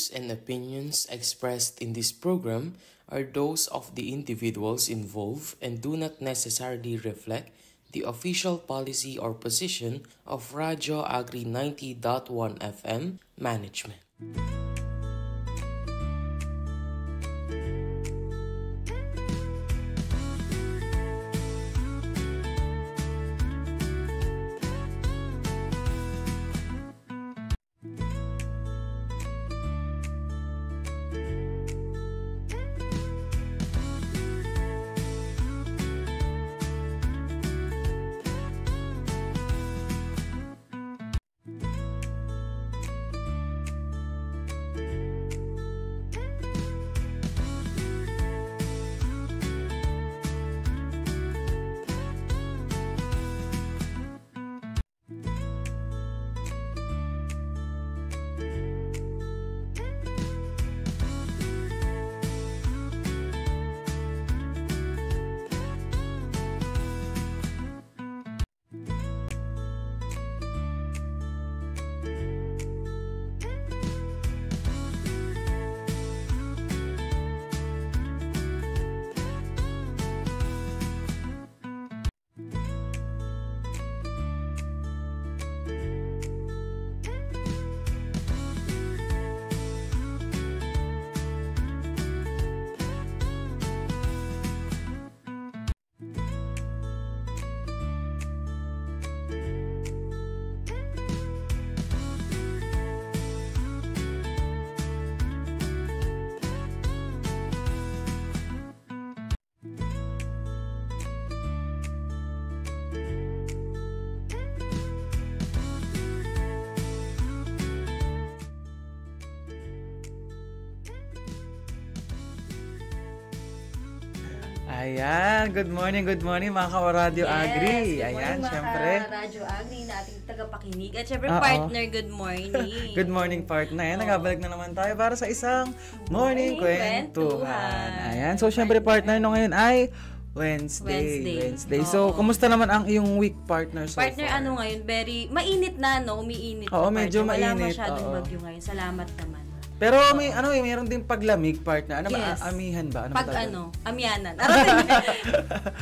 views and opinions expressed in this program are those of the individuals involved and do not necessarily reflect the official policy or position of Radyo Agri 90.1 FM management. Ayan, good morning mga ka-Radyo Agri. Ayan, syempre. Good morning mga ka-Radyo Agri na ating tagapakinig. At syempre partner, good morning. Good morning partner. Ayan, nagabalik na naman tayo para sa isang morning kwentuhan. Ayan, so syempre partner, no ngayon ay Wednesday. So, kumusta naman ang iyong week partner so partner, far? ano ngayon, very mainit na, no? Umiinit. Oo, medyo mainit. Wala masyadong bagyo ngayon. Salamat naman. Pero may mayroon din paglamig partner. Ano yes. ba amihan ba? Amyanan.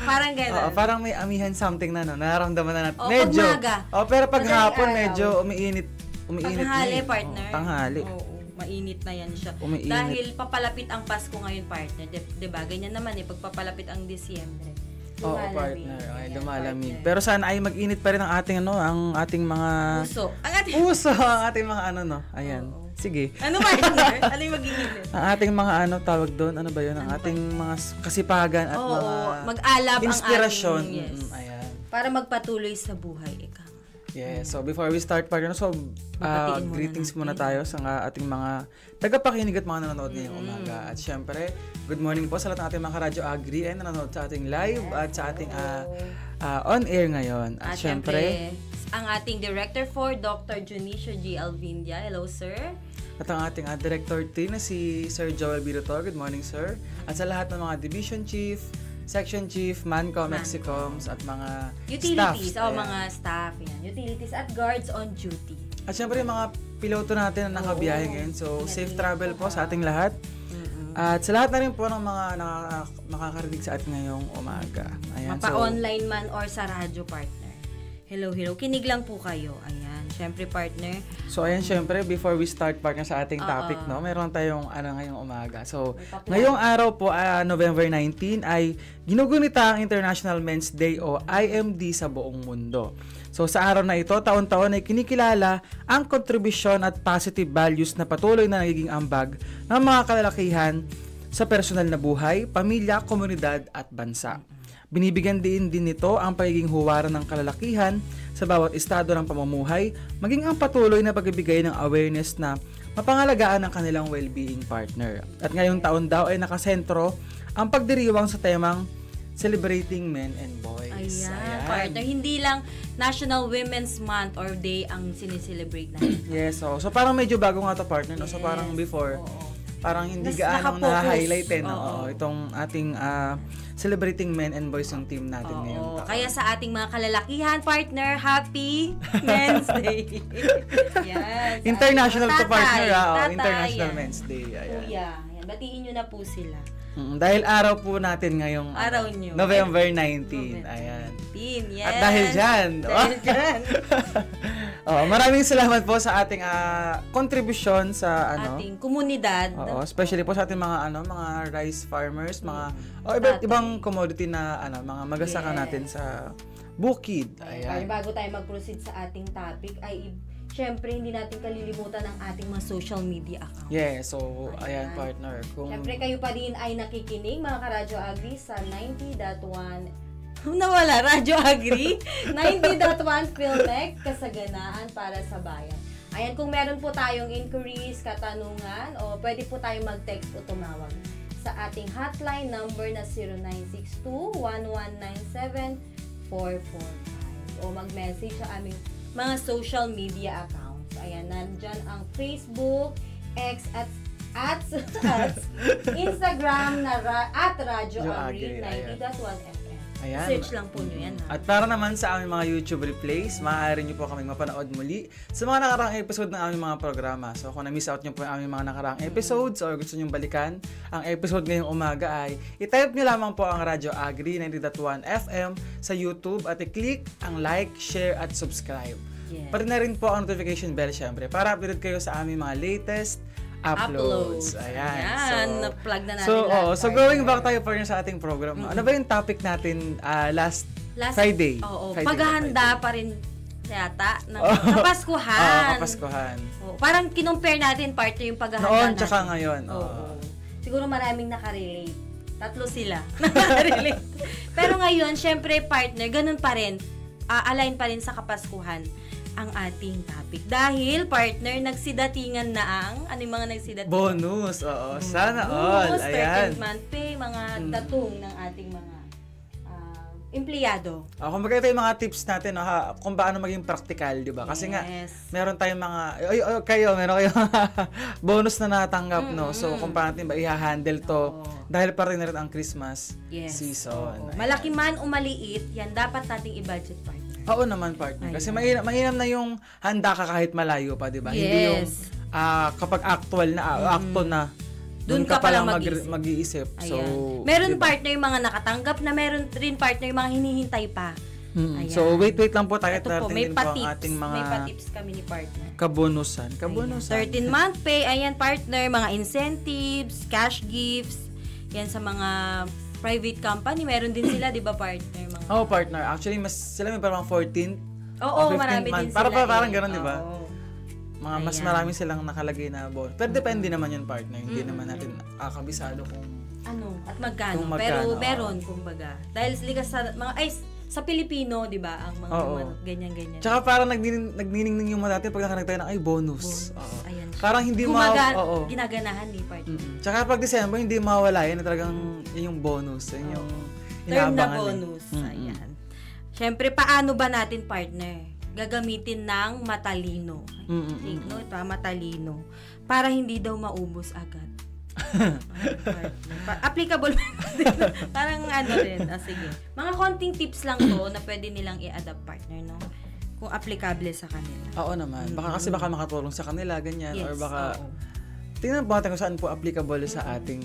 Parang gano'n. Oo, parang may amihan something na nararamdaman na natin. Medyo. Pero pag hapon medyo umiinit. Tanghali partner. Tanghali. Oo, mainit na yan siya. Umiinit. Dahil papalapit ang Pasko ngayon partner. 'Di ba? Ganyan naman pagpapalapit ang Disyembre. Oo, partner. Okay, lumalamig. Pero sana ay mag-init pa rin ang ating ang ating mga puso. Ang ating mga Ayan. Oo. Sige. Ano partner? Ano yung mag-init? Ang ating mga tawag doon, ano ba 'yun? Ang ating mga kasipagan at mga mag-alab inspirasyon. ang ating, yes. Ayan. Para magpatuloy sa buhay ika. Yes. So before we start partner, greetings muna tayo sa ating mga tagapakinig at mga nanonood ngayong umaga. At syempre, good morning po sa lahat ng ating mga Radyo Agri ay nanonood sa ating live at sa ating on air ngayon. At syempre, ang ating Director for Dr. Junicio G. Alvindia. Hello, sir. At ang ating Director T na si Sir Joel Birutor. Good morning, sir. At sa lahat ng mga Division Chief, Section Chief, Manco, Mexicoms, at mga utilities, staff. Mga staff. Yan. Utilities at guards on duty. At syempre, yung mga piloto natin na nakabiyahe ngayon. So, safe travel po sa ating lahat. At sa lahat na rin po ng mga nakakarinig sa atin ngayong umaga. Ayan, mapa-online man or sa radyo partner. Hello. Kinig lang po kayo. Ayan. Syempre, partner. So, ayan, syempre, before we start, partner, sa ating topic, meron tayong ngayong umaga. So, ngayong araw po, November 19, ay ginugunita ang International Men's Day o IMD sa buong mundo. So, sa araw na ito, taon-taon ay kinikilala ang kontribusyon at positive values na patuloy na nagiging ambag ng mga kalalakihan sa personal na buhay, pamilya, komunidad at bansa. Binibigyan din nito ang pagiging huwaran ng kalalakihan sa bawat estado ng pamumuhay, maging ang patuloy na pagbibigay ng awareness na mapangalagaan ang kanilang well-being partner. At ngayong taon daw ay nakasentro ang pagdiriwang sa temang Celebrating Men and Boys. Ayan. Partner. Hindi lang National Women's Month or Day ang sineselebrate natin. Yes, so parang medyo bago nga to partner, no? So parang before, parang hindi Mas gaanong nakafocus. na-highlight Oo. no? Itong ating celebrating men and boys yung team natin ngayon. Oo. Kaya sa ating mga kalalakihan, partner, happy Men's Day. Yes. International to Tatay, partner, tatay, International yan. Men's Day. Ayan. Kuya, yan. Batiin nyo na po sila. Dahil araw po natin ngayong Araw nyo. November 19. Ayan. Yes. At dahil dyan, Dahil dyan. maraming salamat po sa ating kontribusyon sa Ating komunidad. Oo, especially po sa ating mga rice farmers, mga ibang commodity na mga magasaka natin sa bukid. Ayan. Ayan. Bago tayo mag-proceed sa ating topic, ay syempre hindi natin kalilimutan ang ating mga social media account. Yeah, so ayan partner. Syempre kayo pa rin ay nakikinig mga ka-Radyo Agri sa 90.1 nawala, Radyo Agri 90.1 Philmec, kasaganaan para sa bayan. Ayan, kung meron po tayong inquiries, katanungan, o pwede po tayong mag-text o tumawag sa ating hotline number na 0962-1197-445 o mag-message sa aming mga social media accounts. Ayan, nandyan ang Facebook, X at Instagram na at Radyo Agri 90.1 FM. Ayan. Search lang po nyo yan. At para naman sa aming mga YouTube replays, maaari nyo po kaming mapanood muli sa mga nakaraang episode ng aming mga programa. So kung na-miss out nyo po yung aming mga nakaraang episodes or gusto nyo balikan ang episode ngayong umaga ay i-type nyo lamang po ang Radyo Agri 90.1 FM sa YouTube at i-click ang like, share at subscribe. Yes. Pati na rin po ang notification bell syempre para updated kayo sa aming mga latest uploads. Ayan. Na-plug na natin So going back tayo pa rin sa ating program. Ano ba yung topic natin last Friday? Oo. Friday, paghahanda pa rin yata ng Kapaskuhan. Kapaskuhan. Parang kinumpare natin partner yung paghahanda Noon natin. tsaka ngayon. Oo. Siguro maraming nakarelate. Tatlo sila. Nakarelate. Pero ngayon, syempre partner, ganun pa rin. Align pa rin sa Kapaskuhan ang ating topic. Dahil, partner, nagsidatingan na ano yung mga nagsidatingan? Bonus, oo. Sana all. Bonus, Ayan. 13th month pay, mga datong ng ating mga empleyado. Kumbaga ito yung mga tips natin kung paano maging practical, di ba? Kasi nga, meron tayong mga, meron kayong bonus na natanggap, no? So, kung paano natin ba i-handle to, dahil pa rin na rin ang Christmas season. Malaki man o maliit, yan dapat nating i-budget partner. Oo naman, partner. Kasi mainam na yung handa ka kahit malayo pa, di ba? Yes. Hindi yung kapag actual na, akto na, doon ka pa lang mag-iisip. So, meron diba? Partner yung mga nakatanggap na meron rin partner yung mga hinihintay pa. So, wait lang po tayo. Ito po, may ang ating mga may pa-tips kami ni partner. Kabonusan. 13-month pay, ayan partner, mga incentives, cash gifts, yan sa mga private company, meron din sila, di ba partner? Partner. Actually, sila may parang 14th o 15th marami month. Din sila. Parang gano'n, di ba? Mas Ayan. marami silang nakalagay na bonus. Pero depende naman yun, partner. Hindi naman natin kabisado kung at magkano. Kung Pero magkano, meron, kumbaga. Dahil likas sa mga, sa Pilipino, di ba, ang mga ganyan-ganyan. Tsaka parang nagniningning yung mga natin pag nakarag tayo ng bonus. Ayan. Parang hindi ginaganahan ni partner. Tsaka pag December, hindi mawala yan. Talagang yun yung bonus. Yun yung term na bonus. Ayan. Siyempre, paano ba natin, partner, gagamitin ng matalino? Take note, matalino. Para hindi daw maubos agad. Applicable parang rin. Sige. Mga konting tips lang to na pwede nilang i-adapt, partner, no? Kung applicable sa kanila. Oo naman. Baka baka makatulong sa kanila, ganyan. Yes, or baka, tingnan po natin kung saan po applicable sa ating,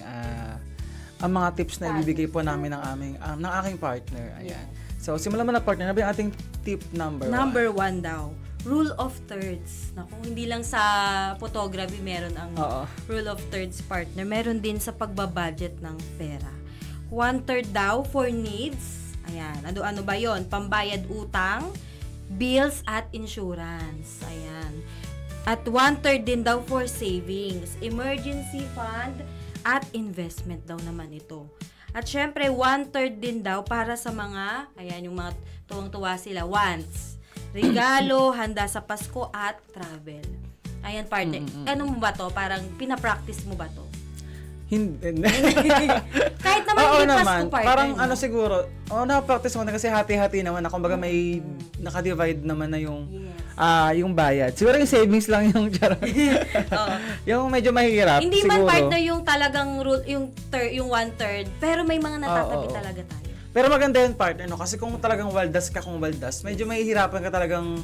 ang mga tips na ibibigay po namin ng aking partner. Ayan. So, simulan mo na, partner. Ano ba yung ating tip number 1? Number 1 daw. Rule of thirds. Naku, hindi lang sa photography meron ang rule of thirds, partner. Meron din sa pagbabudget ng pera. 1/3 daw for needs. Ayan. Ano ba yon? Pambayad utang, bills at insurance. Ayan. At 1/3 din daw for savings, emergency fund at investment daw naman ito. At syempre 1/3 din daw para sa mga, yung mga tuwang-tuwa sila, wants. Regalo, handa sa Pasko at travel. Ayan, partner. Ano mo ba to? Parang pinapractice mo ba to? Hindi. Kahit naman hindi Pasko, partner. Parang siguro, na-practice ko na kasi hati-hati naman. Kumbaga may naka-divide naman na yung yung bayad. Siguro yung savings lang yung charot. Yung medyo mahirap hindi siguro. Man partner yung talagang rule, yung 1/3, pero may mga natatabi talaga tayo. Pero maganda yun partner, no? Kasi kung talagang waldas, medyo mahihirapan ka talagang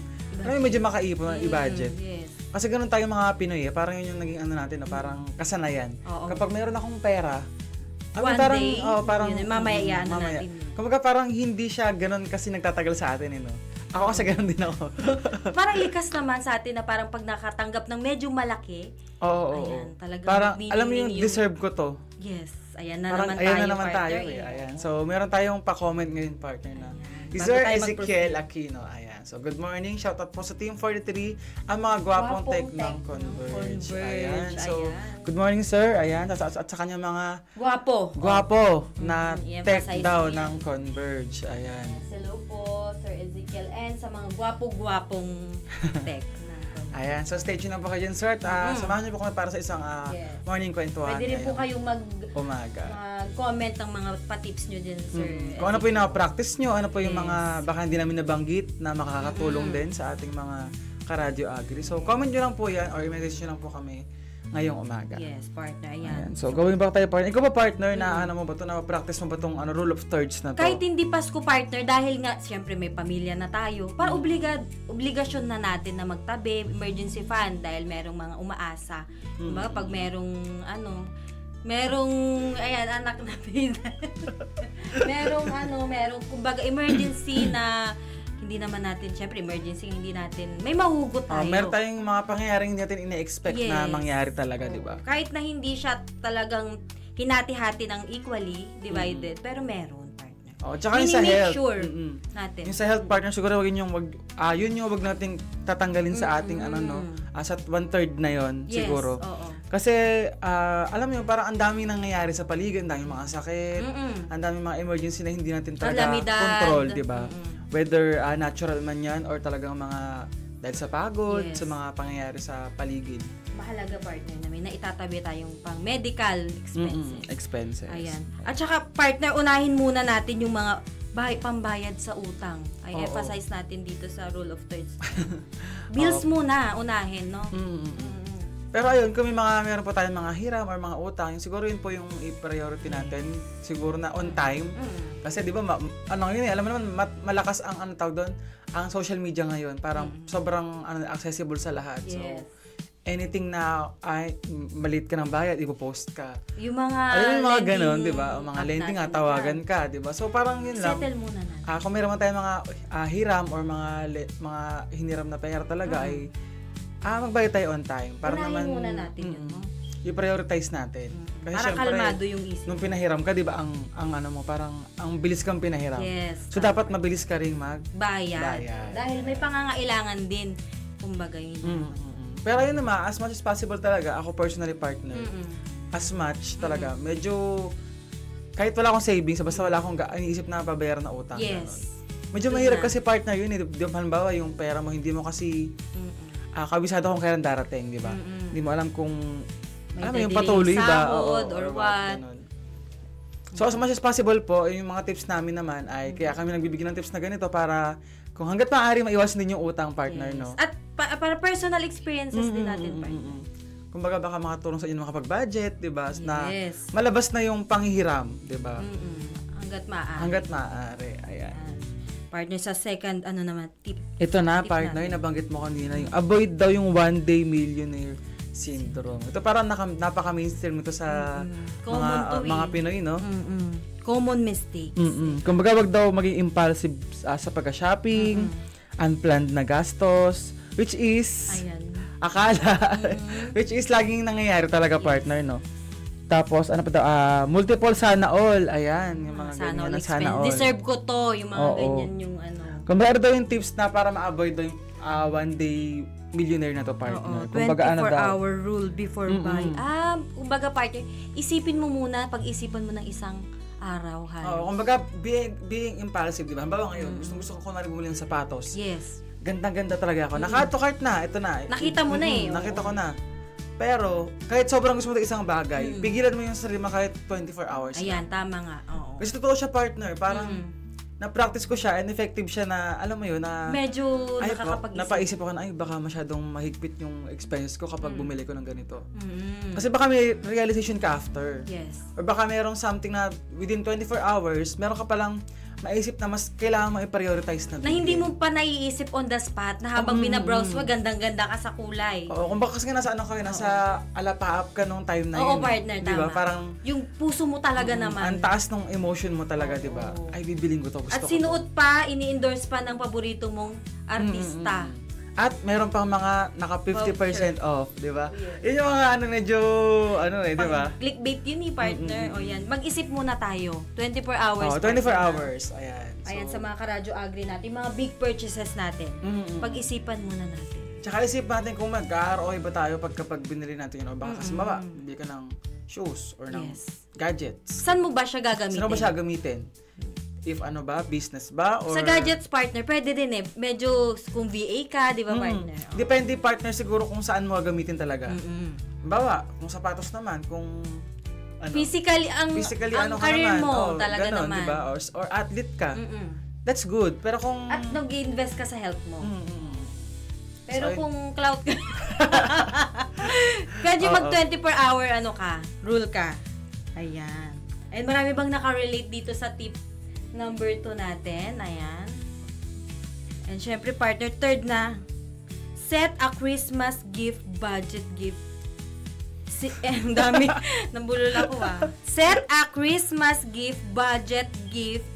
medyo makaipon ng i-budget. Yes. Kasi ganun tayo mga Pinoy, parang yun yung naging natin, parang kasanayan. Kapag meron akong pera, day, mamaya natin. Kumbaga parang hindi siya ganun kasi nagtatagal sa atin, no? Ako kasi ganun din ako. Parang likas naman sa atin na parang pag nakatanggap ng medyo malaki, ayan, talagang parang alam mo yung deserve ko to. Yes, ayan na parang, naman tayo, naman tayo ayan. So, meron tayong pa-comment ngayon, partner, na Sir Ezekiel Aquino, ayan. So, good morning. Shoutout po sa Team 43, ang mga gwapong tech ng Converge. Ayan. So, good morning, sir. Ayan. At sa kanyang mga gwapo na tech daw ng Converge. Ayan. Hello po, Sir Ezekiel. And sa mga gwapo-gwapong tech. Ayan. So, stay tuned na po kayo dyan, sir. Samahan niyo po kami para sa isang morning kwentuhan. Pwede rin po kayong mag-comment ng mga pa-tips nyo din, sir. Kung ano po yung practice nyo, ano po yung mga baka hindi namin nabanggit na makakatulong din sa ating mga ka-Radio Agri. So, comment nyo lang po yan or i-message nyo lang po kami ngayong umaga. Yes, partner. Ayan. So, gawin ba tayo partner? Ikaw ba partner na ano mo ba ito? Na-practice mo ba itong rule of thirds na to? Kahit hindi Pasko partner, dahil nga, siyempre may pamilya na tayo, para obligasyon na natin na magtabi, emergency fund, dahil merong mga umaasa. Kumbaga, pag merong anak natin. merong, kumbaga, emergency na hindi naman natin, syempre, emergency, hindi natin, may mahugot tayo. Meron tayong mga pangyayaring hindi natin ina-expect na mangyari talaga, di ba? Kahit na hindi siya talagang hinati-hati ng equally divided, pero meron, partner. Tsaka yung sa health. Sure natin. Yung sa health partner, siguro yun yung wag nating tatanggalin sa ating sa 1/3 na yon siguro. Kasi alam mo parang ang daming nangyayari sa paligid, ang daming mga sakit, ang daming mga emergency na hindi natin talaga control, di ba? Whether natural man yan or talagang mga dahil sa pagod, sa mga pangyayari sa paligid. Mahalaga, partner, na may naitatabi tayong pang medical expenses. Ayan. At saka, partner, unahin muna natin yung mga pambayad sa utang. Emphasize natin dito sa rule of thirds. Bills muna, unahin, no? Pero ayun, kung meron po tayong mga hiram or mga utang, siguro yun po yung i-priority natin, siguro na on time. Kasi di ba, alam mo naman, malakas ang tawag doon, ang social media ngayon, parang sobrang accessible sa lahat. So, anything na maliit ka ng bayad, ipopost ka. Yung mga mga ganun, di ba? Mga lending, tawagan ka, di ba? So, parang yun lang. Settle muna natin. Kung meron tayong mga hiram or mga hiniram na pera talaga, ay magbayad tayo on time. Para naman muna natin yun, no? I-prioritize natin. Kasi para syempre, kalmado yung isip. Nung pinahiram ka, di ba, parang ang bilis kang pinahiram. Yes. So, dapat mabilis ka ring bayad. Dahil may pangangailangan din, kumbaga yun. Pero yun naman, as much as possible talaga, ako personally partner, as much talaga, medyo, kahit wala akong savings, basta wala akong iniisip na pabayaran na utang. Yes. Medyo mahirap kasi partner yun, halimbawa yung pera mo, hindi mo kasi, kabisado kung kailan darating, di ba? Hindi mo alam kung yung patuloy ba or what. So as much as possible po, yung mga tips namin naman ay kaya kami nagbibigay ng tips na ganito para kung hangga't maaari maiwasan din yung utang, partner, no? At para personal experiences din natin, partner. Kumbaga baka makatulong sa inyo makapag-budget, di ba? Na malabas na yung panghihiram, di ba? Hangga't maaari. Ayan. Partner, sa second, tip. Ito na, partner, nabanggit mo kanina, yung avoid daw yung one-day millionaire syndrome. Ito parang napaka-mainstream ito sa mga Pinoy, no? Common mistake. Kumbaga, wag daw maging impulsive sa pagka-shopping, unplanned na gastos, which is, akala, which is laging nangyayari talaga, partner, no? Tapos, multiple sana all. Ayan, yung mga ganyan na sana all. Deserve ko to, yung mga ganyan yung Kung meron daw yung tips na para ma-avoid daw yung one-day millionaire na to, partner. 24-hour rule before buy. Kumbaga, partner, isipin mo muna, pag-isipan mo ng isang araw, kumbaga, being impulsive, di ba? Halimbawa ngayon, gusto ko kunwari bumili ng sapatos. Yes. Gandang-ganda talaga ako. Naka-add to cart na, ito na. Nakita mo na eh. Nakita ko na. Pero, kahit sobrang gusto mo isang bagay, pigilan mo yung sarili mo kahit 24 hours. Ayan, tama nga. Kasi totoo siya, partner. Parang, na-practice ko siya and effective siya na, alam mo yun, na medyo ay, nakakapag-isip. Napaisip ako na, ay, baka masyadong mahigpit yung expenses ko kapag bumili ko ng ganito. Kasi baka may realization ka after. Yes. Or baka merong something na within 24 hours, meron ka palang maisip na mas kailangan mo i-prioritize na Na hindi mo pa naiisip on the spot na habang binabrowse mo, gandang-ganda ka sa kulay. Oo, kung baka kasi nasa nasa alapaap ka nung time na Oo, yun. partner, diba? tama. Parang yung puso mo talaga naman. ang taas ng emotion mo talaga, di ba? Ay, bibiling ko to. Gusto At ko sinuot pa, ini-endorse pa ng paborito mong artista. At meron pang mga naka 50% off, di ba? Yun yung mga medyo, di ba? Clickbait yun partner. O yan, mag-isip muna tayo. 24 hours. Oh, 24 hours. Ayan. Ayan, sa mga karadyo agri natin, mga big purchases natin. Pag-isipan muna natin. Tsaka isip natin kung mag-ROI ba tayo kapag binili natin yun. O baka kasi bili ka ng shoes or ng gadgets. Saan mo ba siya gagamitin? Saan mo ba siya gamitin? If business ba? Or... Sa gadgets partner, pwede din Medyo kung VA ka, di ba partner? Depende partner siguro kung saan mo gamitin talaga. Bawa, kung sapatos naman, kung physically ang career mo talaga ganon, naman. Diba? Or athlete ka. That's good. Pero kung... At nag-invest ka sa health mo. Pero So, kung cloud ka, pwede mag 24-hour rule ka. Ayan. And marami bang nakarelate dito sa tip number 2 natin? Ayan. And syempre, partner, third na, set a Christmas gift budget gift. Ang dami. Nambulol ako Set a Christmas gift budget gift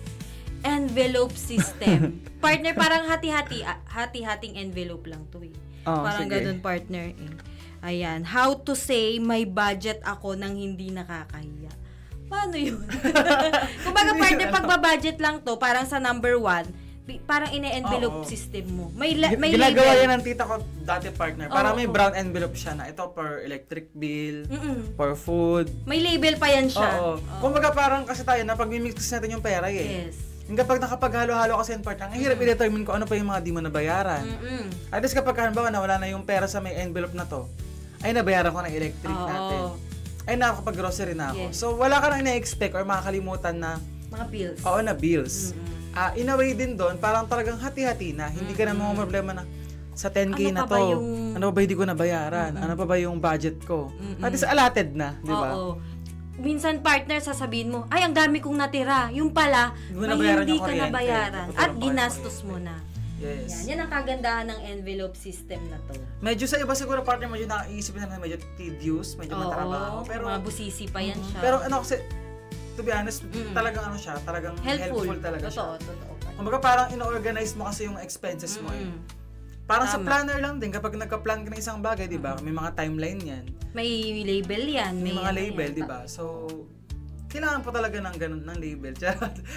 envelope system. Partner, parang hati-hating envelope lang to parang sige. Ganun, partner Ayan. How to say may budget ako nang hindi nakakahiya. Paano yun? Kumbaga, partner, pagbabudget lang to, parang sa number 1, parang ine-envelope system mo. May ginagawa label. yan ng tita ko dati, partner. Parang may brown envelope siya na ito for electric bill, for food. May label pa yan siya. Kumbaga parang kasi tayo na pag-mimix natin yung pera Yes. Yung kapag nakapaghalo-halo kasi yung partner, ang hirap i-determine kung ano pa yung mga di mo nabayaran. At least kapag halimbawa nawala na yung pera sa may envelope na to, ay nabayaran ko ng electric natin. Ay nakakapag-grocery na ako. Yes. So wala ka nang ina-expect or makakalimutan na mga bills. Oo, na bills. In a way din doon, parang talagang hati-hati na. Hindi ka na mga problema na sa 10K na to. Ano pa ba hindi ko nabayaran? Ano pa ba yung budget ko? At least allotted na, di ba? Oo. Minsan, partner, sasabihin mo, ay, ang dami kong natira. Yung pala, may hindi ka nabayaran. At ginastos mo na. Yes. Yan ang kagandahan ng envelope system na to. Medyo sa iba siguro, partner, medyo nakaisip na medyo tedious, medyo matrabaho. Pero mga busisi pa yan siya. Pero kasi, to be honest, talagang talagang helpful talaga siya. Totoo. Kumbaga parang ino-organize mo kasi yung expenses mo Parang sa planner lang din, kapag nagka-plan ka ng isang bagay, di ba? May mga timeline yan. May label yan. May mga label, di ba? So, kailangan po talaga ng ganun, ng label.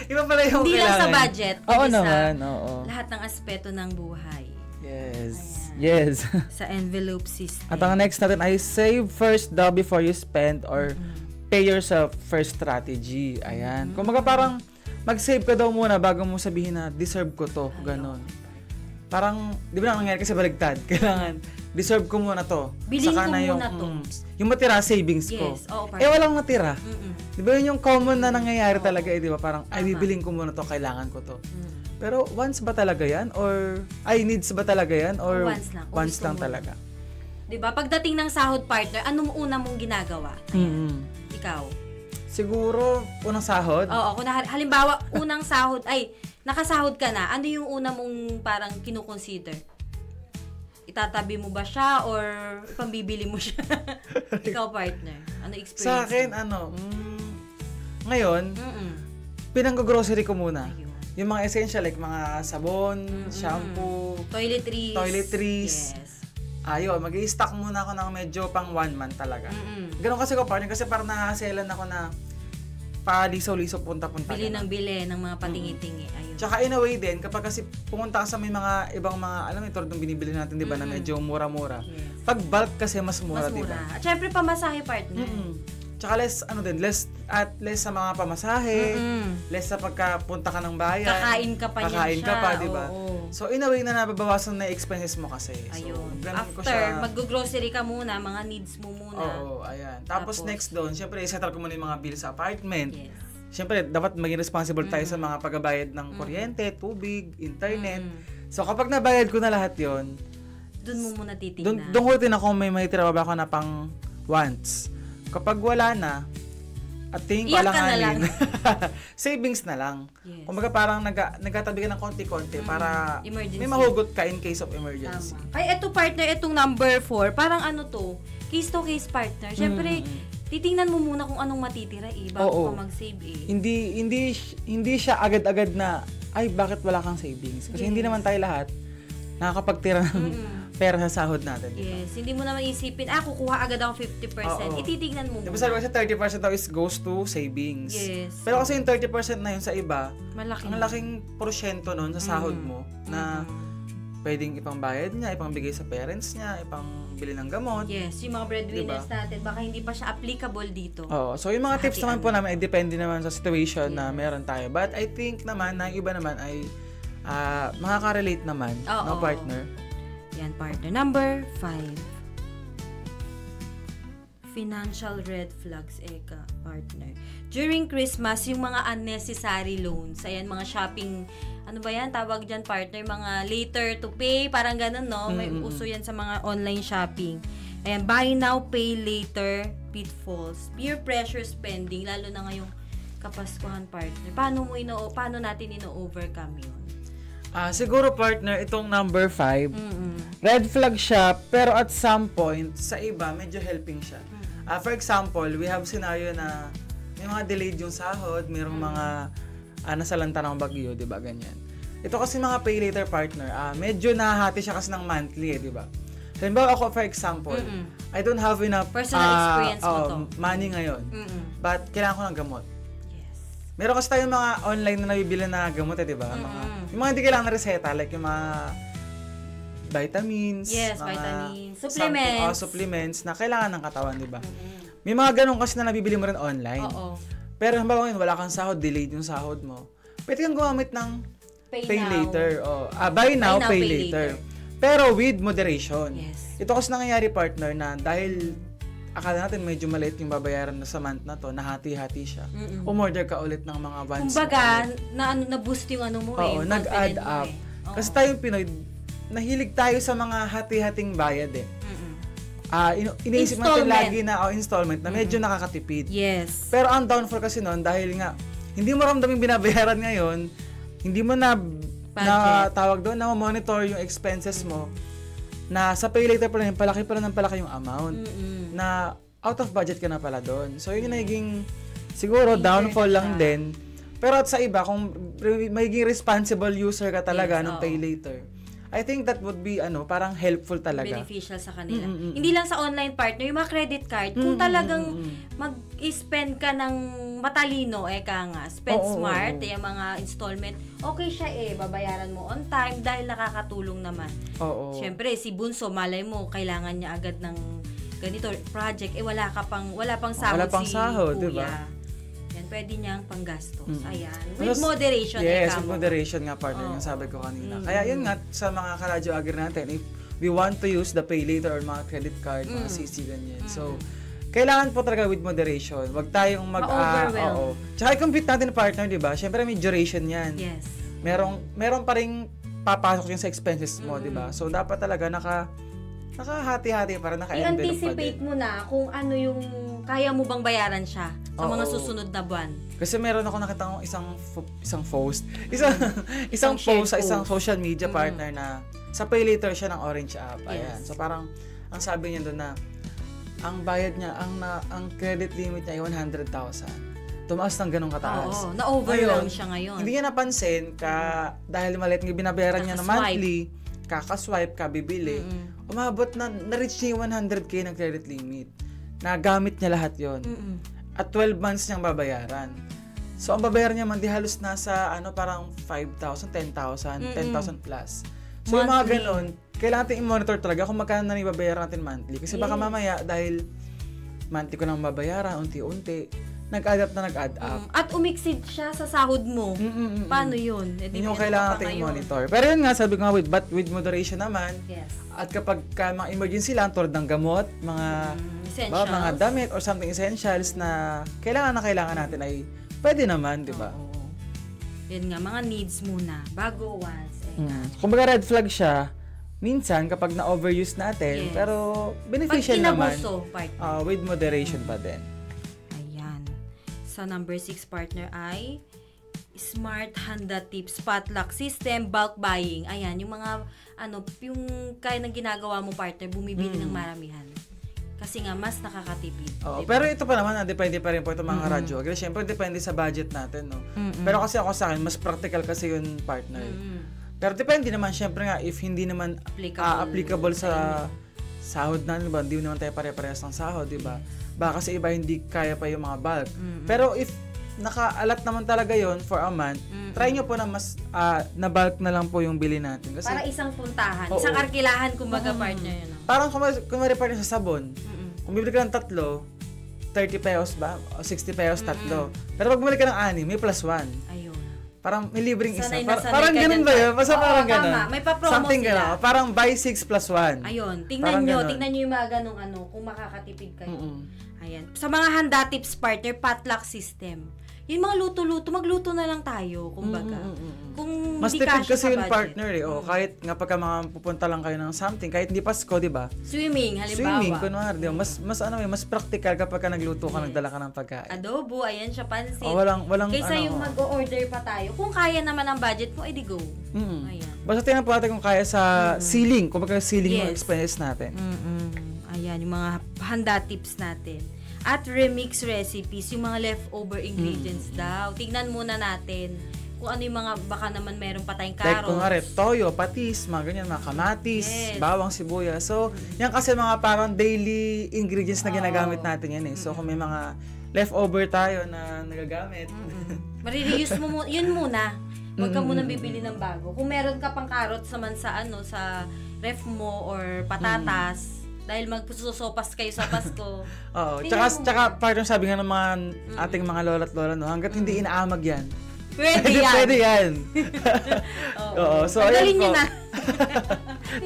Iba pala yung hindi kailangan. lang sa budget. Oo naman, oo. Lahat ng aspeto ng buhay. Yes. Ayan. Yes. Sa envelope system. At ang next natin ay save first daw before you spend or pay yourself first strategy. Ayan. Kung parang mag-save ka daw muna bago mo sabihin na deserve ko to. Ganon. Parang, di ba nangyari kasi baligtad? Kailangan, deserve ko muna to. Bilhin ko muna to. Yung matira, savings ko. Yes, oo, walang matira. Di ba yun yung common na nangyayari talaga di ba? Parang, ay, bibiling ko muna to, kailangan ko to. Pero, once ba talaga yan? Or, needs ba talaga yan? Or, once lang talaga. Di ba? Pagdating ng sahod, partner, anong una mong ginagawa? Ikaw? Siguro, unang sahod? Oo, kung halimbawa, unang sahod, nakasahod ka na, ano yung una mong parang kinukonsider? Itatabi mo ba siya or pambibili mo siya? Ikaw, partner. Ano experience? Sa akin, ngayon, pinang-grocery ko muna. Ayun. Yung mga essential, like mga sabon, shampoo, toiletries. Yes. Ayun, mag-i-stock muna ako ng medyo pang 1 month talaga. Ganun kasi ko, partner, kasi parang nahaselan ako na palisaw-lisaw punta-punta. Bili ng mga patingi-tingi. Ayun. Tsaka in a way din, kapag kasi pumunta ka sa may mga ibang mga, alam mo, tulad ng binibili natin, di ba, na medyo mura-mura. Yes. Pag bulk kasi mas mura, di ba? At syempre, pamasahe, partner. Tsaka less sa mga pamasahe, less sa pagkapunta ka ng bayan. Kakain ka pa Kakain niyan ka siya. pa, di ba? Oo. So, in a way na nababawasan na expenses mo kasi. Ayun. So, ganun ko After, siya. mag-grocery ka muna, mga needs mo muna. Oo, ayan. Tapos next doon, syempre, isettle ko muna yung mga bills sa apartment. Yes. syempre, dapat maging responsible tayo sa mga pagbabayad ng kuryente, tubig, internet. So, kapag nabayad ko na lahat yon, doon mo muna titignan. Doon ko titignan kung may tira ba ako na pang wants. Kapag wala na, at tingin ko alanganin, savings na lang. Yes. Kumbaga parang nagkatabi ka ng konti-konti para Emergency. may mahugot ka in case of emergency. Tama. Ay, eto partner, etong number 4, parang ano to, case-to-case partner. Siyempre, titingnan mo muna kung anong matitira bago ka mag-save Hindi siya agad-agad na, ay, bakit wala kang savings? Kasi hindi naman tayo lahat nakakapagtira ng pera sa sahod natin. Yes, hindi mo naman isipin, kukuha agad ako 50%. Ititignan mo muna. Diba sabi kasi 30% daw is goes to savings. Yes. Pero kasi yung 30% na yun sa iba, malaki. Ang laking porsyento nun sa sahod mo na pwedeng ipangbayad niya, ipangbigay sa parents niya, ipangbili ng gamot. Yes, yung mga breadwinners natin, baka hindi pa siya applicable dito. Oo. So, yung mga tips naman po namin, depende naman sa situation na meron tayo. But I think naman na yung iba naman ay makaka-relate naman, no, partner? Yan, partner. Number 5. Financial red flags, partner. During Christmas, yung mga unnecessary loans, ayan, mga shopping, ano ba yan, tawag dyan, partner, mga later to pay, parang ganun, no? May uso yan sa mga online shopping. Ayan, buy now, pay later, pitfalls, peer pressure spending, lalo na ngayong Kapaskuhan, partner. Paano natin ino-overcome yun? Siguro, partner, itong number 5, red flag siya, pero at some point, sa iba, medyo helping siya. For example, we have scenario na may mga delayed yung sahod, mayroong mga nasalanta ng bagyo, di ba, ganyan. Ito kasi mga pay later, partner, medyo nahati siya kasi ng monthly, di ba? Halimbawa ako, for example, I don't have enough personal experience mo to. Money ngayon, but kailangan ko ng gamot. Meron kasi tayong mga online na nabibili na gamot, di ba? Yung mga hindi kailangan na reseta, like yung mga vitamins, yes, mga vitamins, supplements. Supplements na kailangan ng katawan, di ba? May mga ganun kasi na nabibili mo rin online. Oo. Pero halimbawa ngayon, wala kang sahod, delayed yung sahod mo. Pwede kang gumamit ng pay later. Buy now, pay later. Pero with moderation. Yes. Ito kasi nangyayari, partner, na dahil akala natin medyo maliit yung babayaran na sa month na to, nahati-hati siya. Umorder ka ulit ng mga once. Kumbaga, na-boost yung ano mo yung nag-add up. Kasi tayong Pinoy, nahilig tayo sa mga hati-hating bayad iniisip natin lagi na installment na medyo nakakatipid. Yes. Pero ang downfall kasi noon, dahil nga, hindi mo ramdam yung binabayaran ngayon, hindi mo na tawag doon, na monitor yung expenses mo, na sa pay later pa rin, palaki yung amount. Na out of budget ka na pala doon. So, yun yung naging, siguro, downfall lang din. Pero at sa iba, kung magiging responsible user ka talaga ng pay later, I think that would be, parang helpful talaga. Beneficial sa kanila. Hindi lang sa online partner, yung mga credit card, kung talagang mag-spend ka ng matalino, spend smart, yung mga installment, okay siya babayaran mo on time dahil nakakatulong naman. Siyempre, si Bunso, malay mo, kailangan niya agad ng ganito project, wala pang sahod, si diba? Yan, pwede niyang panggastos. Ayan. With moderation. Yes, with moderation nga, partner, yung sabi ko kanina. Kaya yun nga, sa mga karadyo agri natin, if we want to use the pay later or mga credit card, mga CC, ganyan. So, kailangan po talaga with moderation. Huwag tayong ma-overwhelm. Tsaka i-compute natin, partner, di ba? Siyempre, may duration yan. Yes. Meron pa rin papasok yung sa expenses mo, di ba? So, dapat talaga nakahati-hati para naka-envelope pa din. I-anticipate mo na kung ano yung kaya mo bang bayaran siya sa mga susunod na buwan. Kasi meron ako nakita isang post sa isang social media partner na sa pay later siya ng Orange app. Ayan. So parang ang sabi niya doon na ang bayad niya, ang credit limit niya ay 100,000. Tumaas ng ganong kataas. Na-over lang siya ngayon. Hindi niya napansin dahil maliit ng binabayaran niya na monthly, kakaswipe ka, bibili. Umabot na-reach niya yung 100K ng credit limit. Nagamit niya lahat yon. At 12 months niyang babayaran. So, ang babayaran niya man, di halos nasa, parang 5,000, 10,000, 10,000 plus. So, yung mga ganon, kailangan natin i-monitor talaga kung magkano na ibabayaran natin monthly. Kasi baka mamaya, dahil monthly ko nang babayaran, unti-unti, nag-add up. At umiksid siya sa sahod mo. Paano yun? Yun yung kailangan natin i-monitor. Pero yun nga, sabi ko nga, with moderation naman. Yes. At kapag mga emergency lang, tulad ng gamot, mga damit or something essentials na kailangan natin ay pwede naman, di ba? Oo. Yun nga, mga needs muna, bago wants. Kumbaga red flag siya, minsan kapag na-overuse natin, pero beneficial naman. With moderation pa din. Ayan. Sa number 6 partner ay smart handa tips, potluck system, bulk buying. Ayan, yung mga, yung kaya ng ginagawa mo partner, bumibili ng maramihan. Kasi nga, mas nakakatipid. Diba? Pero ito pa naman, depende pa rin po itong mga radyo. Kasi syempre, depende sa budget natin, no? Pero kasi ako sa akin, mas practical kasi yung partner. Pero depende naman, syempre nga, if hindi naman applicable sa sahod natin, diba? Hindi naman tayo pare-parehas ng sahod, diba? Baka kasi iba hindi kaya pa yung mga bulk. Pero if naka-alat naman talaga yon for a month, try nyo po na mas na bulk na lang po yung bili natin. Kasi, para isang puntahan, isang arkilahan, kumbaga partner yun. Parang kung partner sa sabon, kung bibili ka ng 3, 30 pesos ba? O 60 pesos tatlo. Pero pag bumili ka ng 6, may plus 1. Ayun. Parang may libreng isa. Sanay Parang ganun ba yun? Basta parang ganun. Tama. May pa-promo something sila. Parang buy 6 plus 1. Ayun. Tingnan nyo yung mga ganung kung makakatipid kayo. Ayan. Sa mga handa tips partner, potluck system. Yung mga luto-luto, magluto na lang tayo, kumbaga. Kung mas hindi tipid kasi yung budget. partner kahit nga pagka mga pupunta lang kayo ng something, kahit hindi Pasko, di ba? Swimming, halimbawa. Swimming, kunwari, di ba? Mas practical kapag nagluto ka, nagdala ka ng pagkain. Adobo, ayan siya, pansit. Walang kaysa yung mag-o-order pa tayo. Kung kaya naman ang budget mo, edi go. Ayan. Basta tingnan po natin kung kaya sa ceiling, kumbaga ceiling ng expenses natin. Ayan, yung mga handa tips natin. At remix recipes, yung mga leftover ingredients daw. Tignan muna natin kung ano yung mga, baka naman meron pa tayong carrots. Like kung nga toyo, patis, mga ganyan, mga kamatis, bawang, sibuyas. So, yan kasi mga parang daily ingredients na ginagamit natin yan So, kung may mga leftover tayo na nagagamit. Marireuse mo yun muna. Huwag ka muna bibili ng bago. Kung meron ka pang carrots naman sa sa ref mo or patatas, dahil magsusopas kayo sa Pasko. Oo. Tsaka partner sabi nga ng mga ating mga lola't lola, no, hanggat hindi inaamag yan. Pwede yan. Pwede yan. Oo. So, tanggalin nyo na.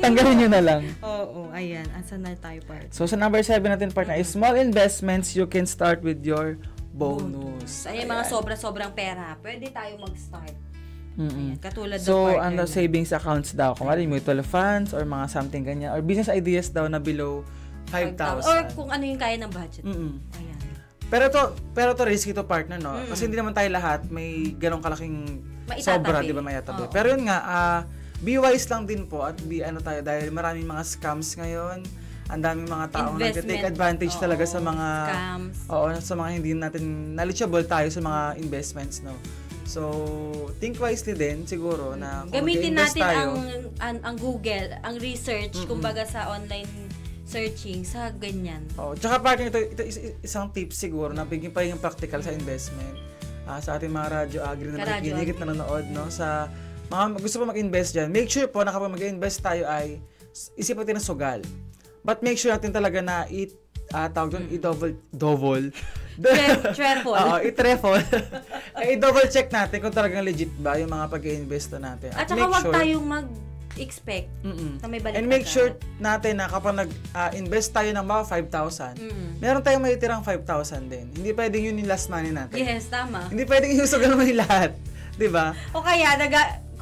Tanggalin nyo na lang. Oo. Ayan. Asan na tayo, partner? So, sa number 7 natin, partner, is small investments you can start with your bonus. Ayan, mga sobrang pera. Pwede tayo mag-start. Ayan, katulad so, savings accounts daw. Kung mutual funds or mga something ganyan. Or business ideas daw na below 5,000. Or kung ano yung kaya ng budget. Ayan. Pero to risky to partner, no? Kasi hindi naman tayo lahat may ganong kalaking sobra, di ba, mayatabi. Pero yun nga, be wise lang din po at be tayo dahil maraming mga scams ngayon. Ang daming mga taong nag-take advantage talaga sa mga scams. Sa mga hindi natin knowledgeable tayo sa mga investments, no? So, think wisely din siguro na kung gamitin natin tayo, ang Google, ang research, kumbaga sa online searching, sa ganyan. Tsaka partner, ito isang tip siguro na bigyan pa yung practical sa investment. Sa ating mga radyo agri na nakikinig at nanonood, no? Sa mga gusto pa mag-invest dyan, make sure po na kapag mag-invest tayo ay isip natin ng sugal. But make sure natin talaga na i-double i-double check natin kung talagang legit ba yung mga pag-i-invest natin. At saka wag tayong mag-expect na may balik. And make sure natin na kapag nag-invest tayo ng mga 5,000, meron tayong maitirang 5,000 din. Hindi pwedeng yun yung last money natin. Yes, tama. Hindi pwedeng iusugan mo yung lahat. Diba? O kaya,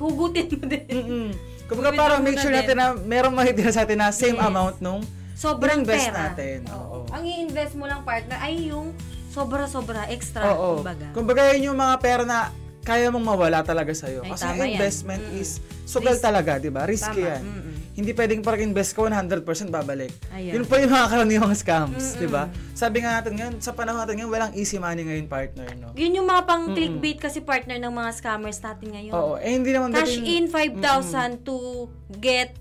hugutin mo din. Kumbaga parang make sure natin na merong mahitira sa atin na same amount nung sobrang invest pera natin. Ang i-invest mo lang, partner, ay yung sobra-sobra, extra, kumbaga. Kumbaga yun yung mga pera na kaya mong mawala talaga sa'yo. Kasi yung investment is sugal talaga, di ba? Risky yan. Hindi pwedeng parang invest ko 100% babalik. Yun pa yung mga karaniwang scams, di ba? Sabi nga natin ngayon, sa panahon natin ngayon, walang easy money ngayon, partner, no? Yun yung mga pang clickbait kasi, partner, ng mga scammers natin ngayon. Hindi naman cash in 5,000 to get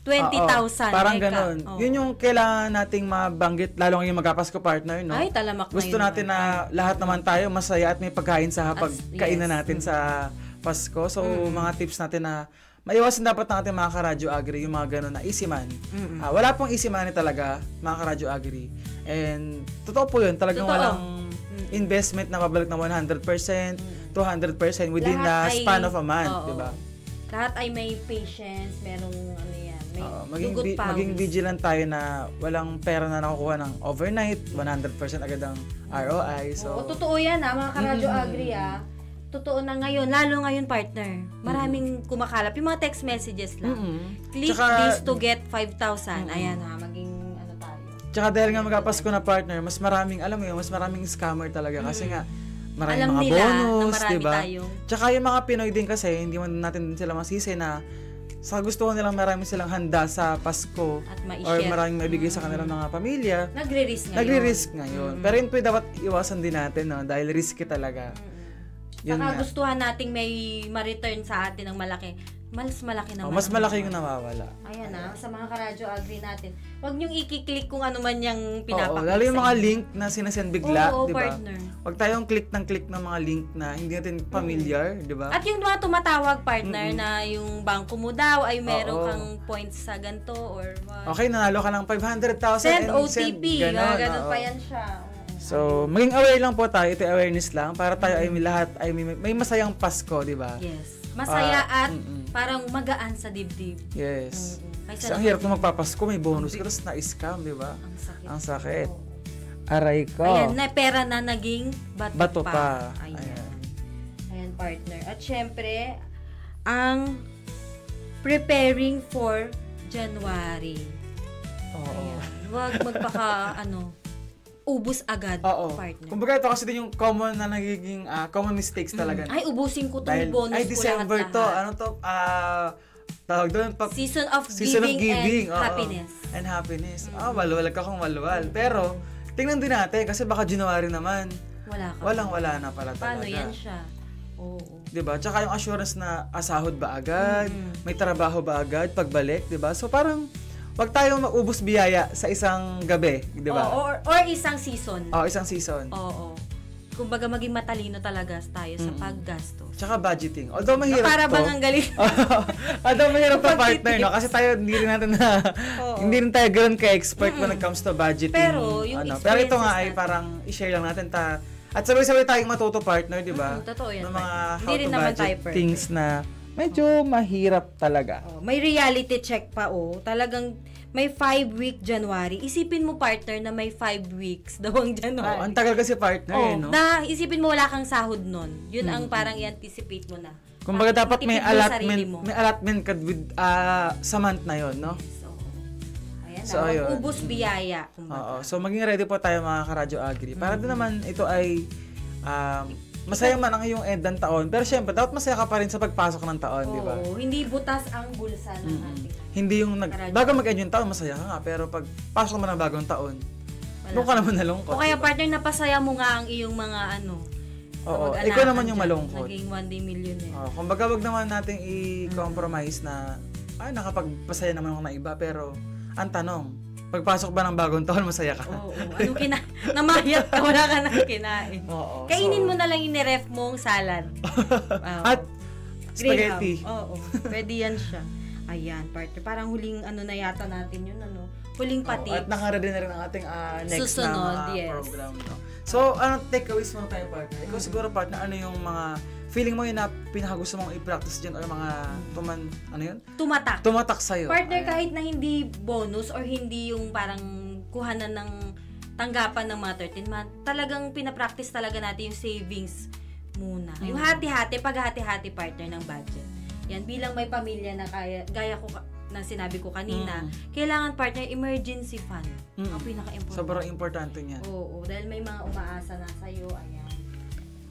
20,000. Parang ganun. Yun yung kailangan nating mabanggit, lalo ngayong magkapasko, partner, no? Ay, talamak na gusto natin na lahat naman tayo masaya at may pagkain sa pagkainan natin sa Pasko. So, mga tips natin na maiwasan dapat ng ating mga karadyo agri, yung mga ganun na easy money. Wala pong easy money talaga, mga karadyo agri. And, totoo po yun. Talagang walang investment na mabalik na 100%, 200% within the span of a month, di ba? lahat ay may patience, merong ano yan, may dugot pawis. Maging vigilant tayo na walang pera na nakukuha ng overnight, 100% agad ang ROI. So, totoo yan mga karadyo agri Totoo na ngayon, lalo ngayon partner. Maraming kumakalap. Yung mga text messages lang. Click this to get 5,000. Ayan maging ano tayo. Tsaka dahil nga magpapasko na partner, mas maraming, alam mo yun, mas maraming scammer talaga. Kasi nga, maraming alam mga nila bonus, na marami diba? tayong... Tsaka yung mga Pinoy din kasi, hindi man natin sila masisi na sa gusto nilang marami silang handa sa Pasko at or maraming maibigay sa kanilang mga pamilya. Nagre-risk ngayon. Pero yun po dapat iwasan din natin, no? Dahil risky talaga. Saka gustuhan nating may ma-return sa atin ng malaki. Mas malaki na mas malaki yung nawawala. Ayan sa mga karadyo agri natin. Huwag niyong i-click kung ano man yung pinapakita. Lalo yung mga link na sinasend bigla, di ba? Partner. Huwag tayong click ng mga link na hindi natin familiar, di ba? At yung mga tumatawag, partner, na yung bangko mo daw ay meron kang points sa ganito or what. Okay, nanalo ka ng 500,000 send OTP. Ganon pa yan siya. So, maging aware lang po tayo. Ito awareness lang para tayo ay lahat ay may masayang Pasko, di ba? Yes. Masaya at parang magaan sa dibdib. Yes. Kasi ang hirap na magpapasko, may bonus ka, tapos na-scam, di ba? Ang sakit. Aray ko. Ayan, pera na naging bato pa. Ayan, partner. At syempre, ang preparing for January. Huwag magpaka, ubus agad, partner. Kumbaga ito kasi din yung common na nagiging common mistakes talaga. Ay, ubusin ko tong bonus ko December lahat. Ano to? Tawag doon. Season of giving and happiness. And happiness. Walwal ka kung walwal. Pero, tingnan din natin kasi baka January naman. Wala na pala talaga. Paano yan siya? Oo. Diba? Tsaka yung assurance na sahod ba agad? May trabaho ba agad? Pagbalik, diba? So parang, wag tayong maubos biyaya sa isang gabi, di ba? Or isang season. Isang season. Oo. Kumbaga maging matalino talaga tayo sa paggastos. Tsaka budgeting. Although mahirap para bang ang galing. Although mahirap to partner, no? Kasi tayo hindi rin natin hindi rin tayo ganoon ka-expert when it comes to budgeting. Pero yung pero ito nga ay parang i-share lang natin at sabay-sabay tayong matuto partner, di ba? Totoo yan. Ng mga Hindi how rin to naman budget tayo things na medyo mahirap talaga. May reality check pa talagang may 5-week January. Isipin mo partner na may 5 weeks daw ang January. Ang tagal kasi partner no? Na isipin mo wala kang sahod nun. Yun ang parang i-anticipate mo na. Kumbaga dapat may allotment ka with sa month na yon, no? So, ayun. Ubus biyaya. So maging ready po tayo mga karadyo agri. Para din naman ito ay masaya man ang iyong end ng taon, pero syempre, dapat masaya ka pa rin sa pagpasok ng taon, di ba? Hindi butas ang bulsa ng ating. Hindi yung bago mag-end yung taon, masaya ka nga, pero pag pasok mo ng bagong taon, doon ka naman nalungkot. O kaya partner, napasaya mo nga ang iyong mga ikaw naman yung malungkot. Naging 1 day millionaire. Kumbaga, wag naman nating i-compromise na, nakapagpasaya naman ako ng iba, pero ang tanong, pagpasok ba ng bagong taon, masaya ka? Anong namayat ka, wala ka nang kinain. Kainin mo na lang yung niref mong salad. At spaghetti. Pwede yan siya. Ayan, partner. Parang huling na yata natin yun, huling patik. At nakaready na rin ang ating next susunod, na program. No? So, takeaways mo tayo, partner? Ikaw siguro, partner, ano yung mga feeling mo yun na pinakagusto mong i-practice dyan or mga tumatak sa'yo? Partner, kahit na hindi bonus or hindi yung parang kuhanan ng tanggapan ng mga 13 month, talagang pinapractice talaga natin yung savings muna. Yung hati-hati, paghati-hati partner ng budget. Yan, bilang may pamilya na gaya ko na sinabi ko kanina, kailangan partner emergency fund. Ang pinaka-important. Sobrang importante niyan. Oo, dahil may mga umaasa na sa'yo, ayan.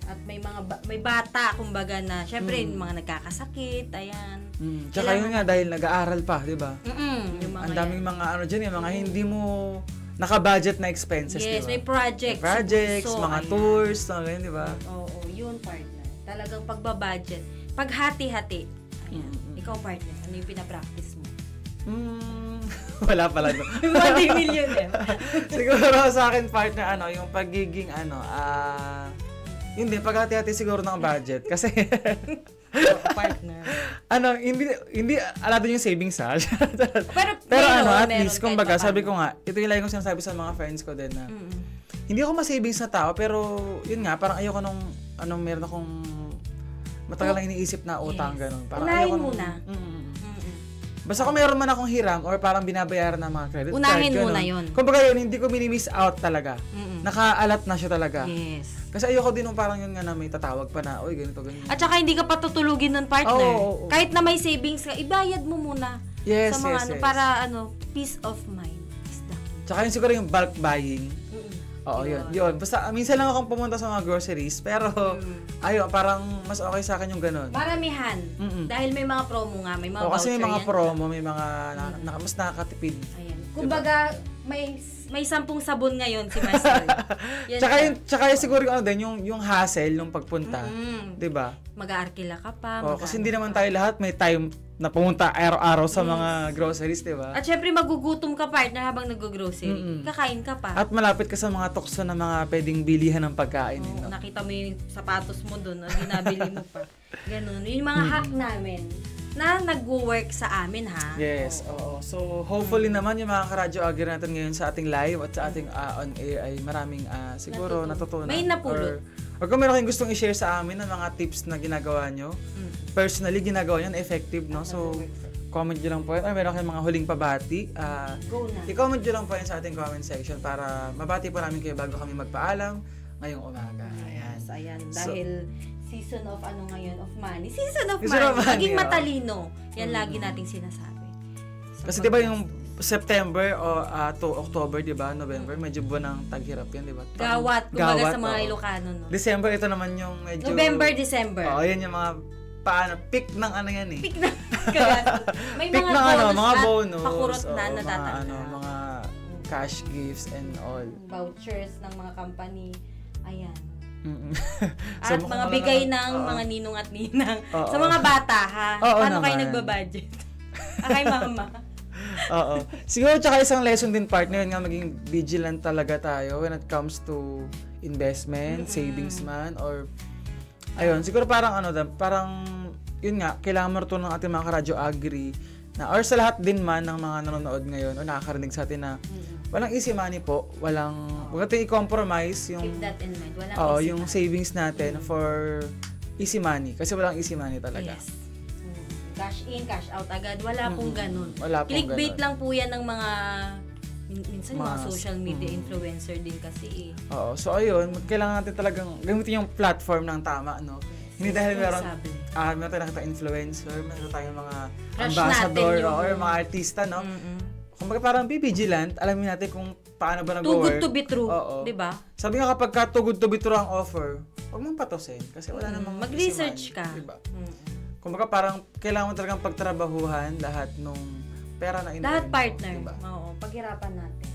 At may bata, kumbaga na, syempre, mga nagkakasakit, ayan. Tsaka yun nga, dahil nag-aaral pa, di ba? Ang daming mga yung mga hindi mo naka-budget na expenses, di ba? Yes, may projects. Mga tours, ganyan, di ba? Oo, yun partner. Talagang pagbabudget. Paghati-hati. Ayan. Ikaw partner, ano yung pinapractice mo? Wala pala no. 1 million Siguro sa akin partner yung pagiging hindi paghati-hati siguro ng budget kasi partner. Hindi alado yung savings ha. pero at least kumbaga sabi ko nga, ito yung lagi kong sinasabi sa mga friends ko din na hindi ako ma-savings na tao pero yun nga parang ayoko nung meron akong matagal lang iniisip na utang, ganun. Parang unahin ayoko muna. Basta kung mayroon man akong hiram or parang binabayaran ng mga credit unahin card, muna yun. Kumbaga yun, hindi ko minimiss out talaga. Nakaalat na siya talaga. Yes. Kasi ayoko din nung parang yun nga na may tatawag pa na, uy, ganito, ganyan. At saka hindi ka pa tutulugin ng partner. Kahit na may savings ka, ibayad mo muna. Yes, sa mga yes. para peace of mind is the key. Tsaka yun siguro yung bulk buying. Oo, yun. Basta minsan lang akong pumunta sa mga groceries, pero ayun, parang mas okay sa akin yung ganun. Maramihan. Dahil may mga promo nga, may mga voucher kasi may mga yan. promo, may mga mas nakakatipid. Ayan. Kumbaga, may 10 sabon ngayon si Master. Tsaka siguro yung hassle nung pagpunta. 'Di ba? Mag-aarkila ka pa. Kasi hindi naman tayo lahat may time na pumunta araw-araw sa mga groceries, 'di ba? At syempre magugutom ka partner habang nag-grocery. Kakain ka pa. At malapit ka sa mga tukso na mga pwedeng bilihan ng pagkain. Nakita mo yung sapatos mo doon, ginabili mo pa. Ganun. Yung mga hack namin na nag-work sa amin, ha? Yes, oo. So, hopefully naman yung mga karadyo agri natin ngayon sa ating live at sa ating on-air ay maraming siguro natutunan. May napulot. Or kung meron kayong gustong i-share sa amin ng mga tips na ginagawa nyo, personally ginagawa nyo na effective, no? So, comment nyo lang po yan. Or meron kayong mga huling pabati. Go na. I-comment nyo lang po yan sa ating comment section para mabati po namin kayo bago kami magpaalam ngayong umaga. Ayan. Ayan. Dahil season of ngayon of money. Season of Season money. of money, Maging matalino. Yan lagi nating sinasabi. Kasi 'di ba yung September to October, 'di ba? November, medyo buwan ng taghirap 'yan, 'di ba? Gawat, kumbaga sa mga Ilocano, no. December ito naman yung medyo November, December. yan yung mga peak ng yan eh. Peak na. May peak mga ng bonus mga at bonus. pakurot na mga natatanda. mga cash gifts and all. Vouchers ng mga company. Ayan. So, At mga bigay ng mga ninong at ninang. Sa mga bata, ha? Oo Paano kayo naman. nagbabudget? Kay mama. Oo. Siguro tsaka isang lesson din partner, yun nga maging vigilant talaga tayo when it comes to investment, savings man, or ayun, siguro parang parang yun nga, kailangan marunong ng ating mga karadyo agri na, or sa lahat din man ng mga nanonood ngayon o nakakarinig sa atin na walang easy money po, wag natin i-compromise yung Keep that in mind. Walang yung savings natin for easy money kasi walang easy money talaga. Yes. Cash in, cash out agad. Wala pong ganun. Wala pong Clickbait ganun. lang po yan ng mga minsan mga Mas, social media influencer din kasi eh. Oo. So ayun, kailangan natin talagang gamitin yung platform ng tama, no? Hindi dahil meron tayong nakita influencer, meron tayong mga Crush ambassador natin yung or mga artista, no? Kumbaga parang be vigilant, alamin natin kung paano ba nag-work. Too good to be true, Oo. 'di ba? Sabi nga kapag too good to be true ang offer, huwag mong patusin kasi wala namang mag-research easy ka. money, diba? Kumbaga parang kailangan mo talagang pagtrabahuhan lahat nung pera na iniwan. Lahat partner. Diba? Oo, paghirapan natin.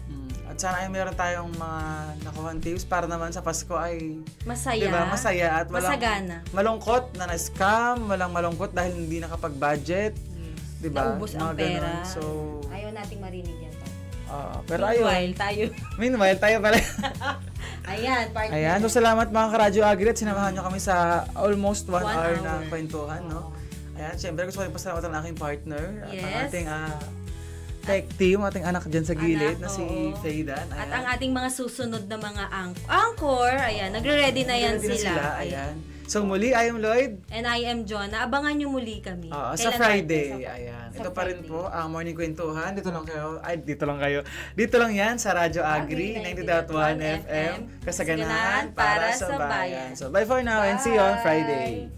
At sana ay meron tayong mga nakuha tips para naman sa Pasko ay Masaya. diba, masaya at walang masagana. malungkot na na-scam, walang malungkot dahil hindi nakapag-budget. Diba? Naubos Mga ang pera. ganun. So, ayaw nating marinig yan. pero ayun. Meanwhile, tayo pala. Ayan, partner. Ayan, so salamat mga karadyo agri at sinamahan nyo kami sa almost 1 hour na kwentuhan, no? Ayan, syempre gusto ko rin pasalamatan ang aking partner at ang ating tech team, ating anak dyan sa gilid na si Faydan. At ang ating mga susunod na mga anchor, ayan, nagre-ready na yan sila. Ayan. So muli, I am Lloyd. And I am Jonah. Abangan nyo muli kami. Sa Friday. Ayan. Ito pa rin po ang Morning Kwentuhan. Dito lang kayo. Dito lang yan sa Radyo Agri, 90.1 FM. Kasaganahan para sa bayan. So bye for now and see you on Friday.